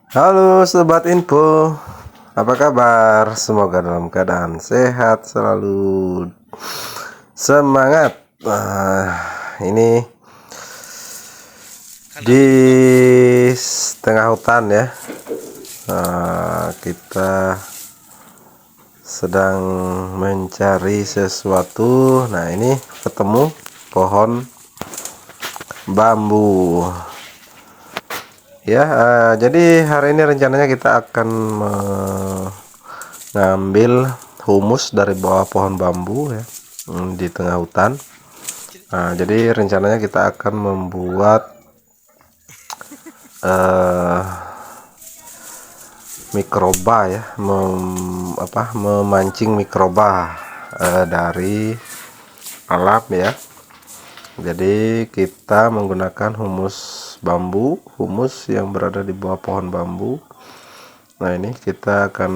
Halo Sobat Info, apa kabar? Semoga dalam keadaan sehat selalu. Semangat. Ini di tengah hutan ya. Kita sedang mencari sesuatu. Nah, ini ketemu pohon bambu. Ya, jadi hari ini rencananya kita akan mengambil humus dari bawah pohon bambu ya, di tengah hutan. Nah, jadi rencananya kita akan membuat mikroba ya, memancing mikroba dari alam ya. Jadi kita menggunakan humus bambu, humus yang berada di bawah pohon bambu. Nah, ini kita akan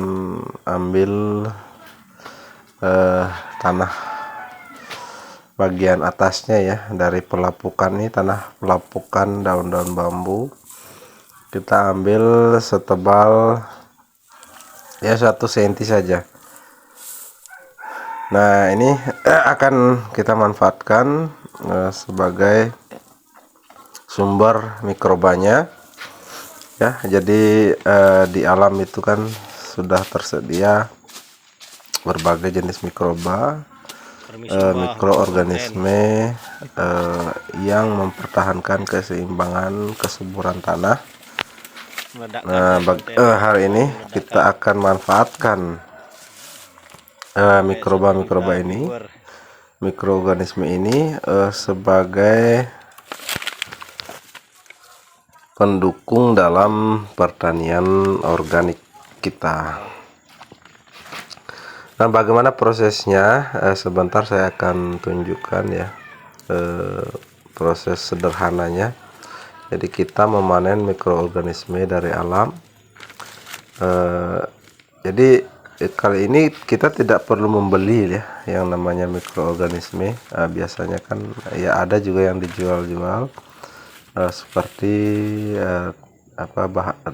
ambil tanah bagian atasnya ya, dari pelapukan ini, tanah pelapukan daun-daun bambu. Kita ambil setebal ya 1 cm saja. Nah, ini akan kita manfaatkan sebagai sumber mikrobanya ya. Jadi di alam itu kan sudah tersedia berbagai jenis mikroba, mikroorganisme yang mempertahankan keseimbangan kesuburan tanah. Nah, hari ini kita akan manfaatkan mikroba ini, mikroorganisme ini sebagai pendukung dalam pertanian organik kita. Nah, bagaimana prosesnya? Sebentar saya akan tunjukkan ya proses sederhananya. Jadi kita memanen mikroorganisme dari alam. Jadi kali ini kita tidak perlu membeli ya yang namanya mikroorganisme. Biasanya kan ya ada juga yang dijual-jual seperti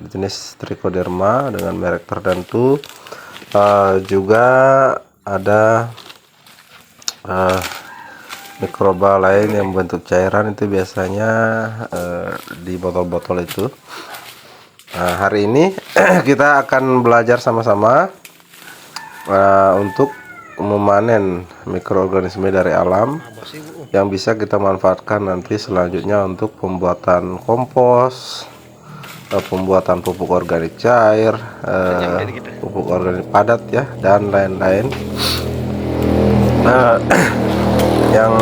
jenis trichoderma dengan merek tertentu. Juga ada mikroba lain yang bentuk cairan, itu biasanya di botol-botol itu. Nah, hari ini kita akan belajar sama-sama untuk memanen mikroorganisme dari alam yang bisa kita manfaatkan nanti selanjutnya untuk pembuatan kompos, pembuatan pupuk organik cair, pupuk organik padat ya, dan lain-lain yang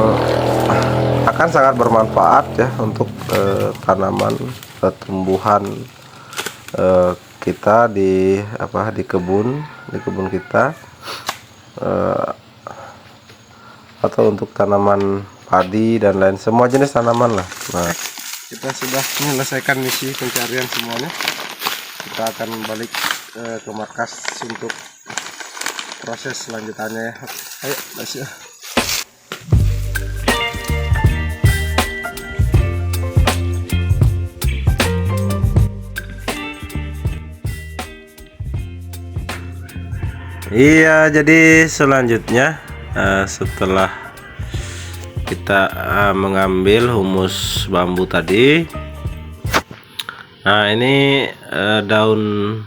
akan sangat bermanfaat ya untuk tanaman, tumbuhan kita di kebun kita, atau untuk tanaman padi dan lain semua jenis tanaman lah. Nah, kita sudah menyelesaikan misi pencarian semuanya. Kita akan balik ke markas untuk proses selanjutnya ya. Ayo, masih. Iya, jadi selanjutnya setelah kita mengambil humus bambu tadi, nah ini daun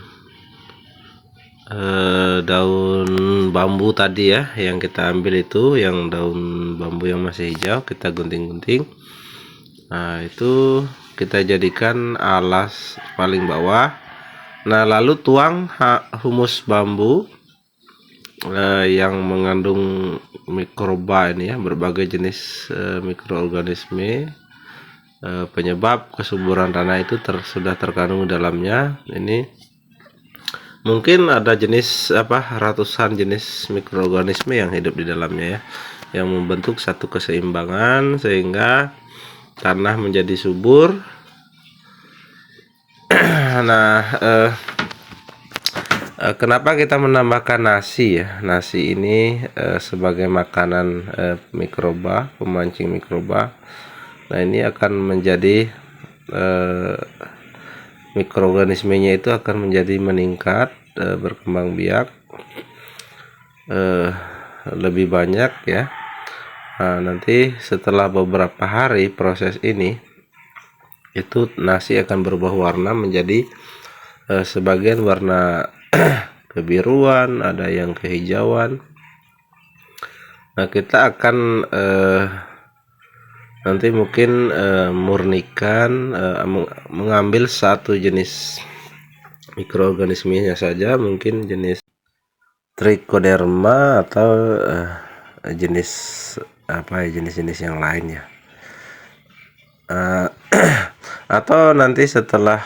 bambu tadi ya yang kita ambil, itu yang daun bambu yang masih hijau kita gunting-gunting. Nah, itu kita jadikan alas paling bawah. Nah, lalu tuang humus bambu yang mengandung mikroba ini ya, berbagai jenis mikroorganisme penyebab kesuburan tanah itu sudah terkandung dalamnya. Ini mungkin ada jenis ratusan jenis mikroorganisme yang hidup di dalamnya ya, yang membentuk satu keseimbangan sehingga tanah menjadi subur. Nah, kenapa kita menambahkan nasi ya? Nasi ini sebagai makanan mikroba, pemancing mikroba. Nah, ini akan menjadi mikroorganismenya itu akan menjadi meningkat, berkembang biak lebih banyak ya. Nah, nanti setelah beberapa hari proses ini, itu nasi akan berubah warna menjadi sebagian warna kebiruan, ada yang kehijauan. Nah, kita akan nanti mungkin murnikan, mengambil satu jenis mikroorganismenya saja, mungkin jenis Trichoderma atau jenis apa ya, jenis-jenis yang lain ya. Atau nanti setelah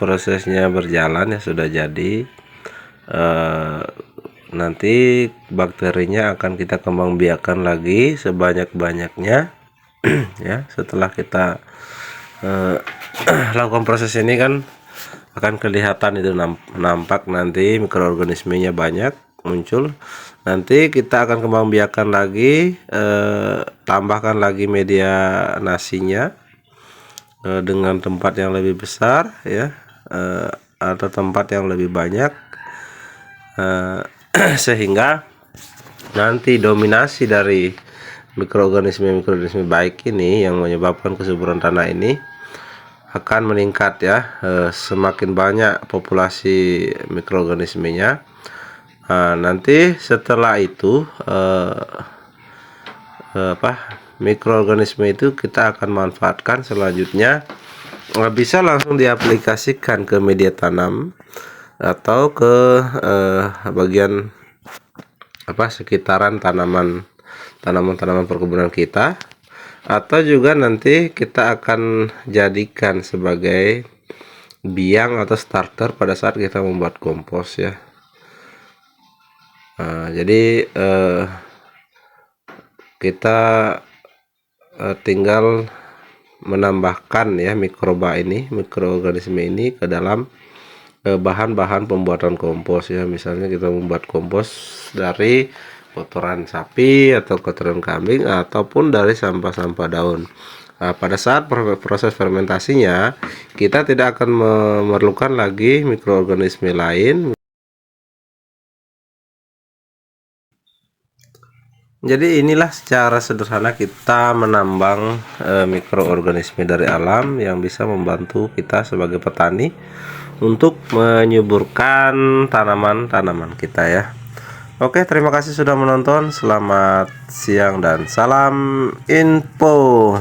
prosesnya berjalan ya, sudah jadi, nanti bakterinya akan kita kembang biakan lagi sebanyak-banyaknya ya. Setelah kita lakukan proses ini kan akan kelihatan itu, nampak nanti mikroorganismenya banyak muncul. Nanti kita akan kembang biakan lagi, tambahkan lagi media nasinya dengan tempat yang lebih besar ya, atau tempat yang lebih banyak, sehingga nanti dominasi dari mikroorganisme baik ini yang menyebabkan kesuburan tanah ini akan meningkat ya. Semakin banyak populasi mikroorganismenya. Nanti setelah itu mikroorganisme itu kita akan manfaatkan selanjutnya, bisa langsung diaplikasikan ke media tanam atau ke bagian sekitaran tanaman perkebunan kita, atau juga nanti kita akan jadikan sebagai biang atau starter pada saat kita membuat kompos ya. Jadi kita tinggal menambahkan ya mikroorganisme ini ke dalam bahan-bahan pembuatan kompos ya. Misalnya kita membuat kompos dari kotoran sapi atau kotoran kambing ataupun dari sampah-sampah daun. Pada saat proses fermentasinya, kita tidak akan memerlukan lagi mikroorganisme lain. Jadi inilah secara sederhana kita menambang mikroorganisme dari alam yang bisa membantu kita sebagai petani untuk menyuburkan tanaman-tanaman kita ya. Oke, terima kasih sudah menonton. Selamat siang dan salam info.